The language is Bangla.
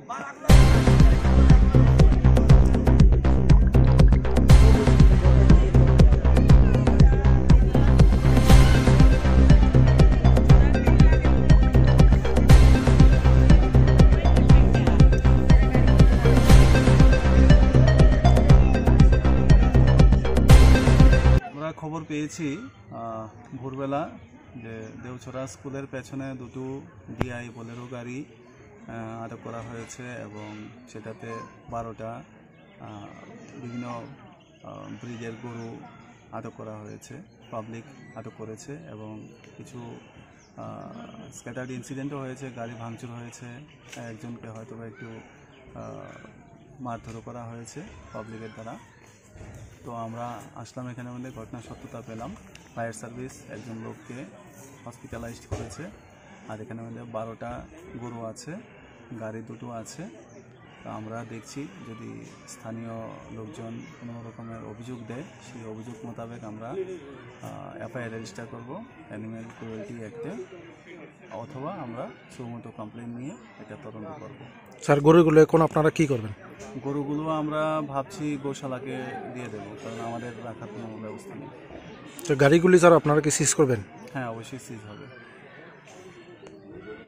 খবর পেয়েছি ভোরবেলা যে দেওছড়া স্কুলের পেছনে দুটো ডিআই বোলেরো গাড়ি আটক করা হয়েছে এবং সেটাতে 12টা বিভিন্ন ব্রিডের গরু আটক করা হয়েছে, পাবলিক আটক করেছে এবং কিছু স্ক্যাটার্ড ইনসিডেন্টও হয়েছে, গাড়ি ভাঙচুর হয়েছে, একজনকে হয়তো একটু মারধরও করা হয়েছে পাবলিকের দ্বারা। তো আমরা আসলাম এখানে, মধ্যে ঘটনার সত্যতা পেলাম। ফায়ার সার্ভিস একজন লোককে হসপিটালাইজড করেছে। আর এখানে মধ্যে 12টা গরু আছে, গাড়ি দুটো আছে। তো আমরা দেখছি যদি স্থানীয় লোকজন কোনো রকমের অভিযোগ দেয়, সেই অভিযোগ মোতাবেক আমরা এফআইআর রেজিস্টার করব অ্যানিম্যাল ক্রুয়েলটি অ্যাক্টে, অথবা আমরা সুমতো কমপ্লেন নিয়ে এটা তদন্ত করব। স্যার, গরুগুলো এখন আপনারা কি করবেন? গরুগুলো আমরা ভাবছি গোশালাকে দিয়ে দেবো, কারণ আমাদের রাখার কোনো ব্যবস্থা নেই। গাড়িগুলি স্যার আপনারা কি সিজ করবেন? হ্যাঁ, অবশ্যই সিজ হবে।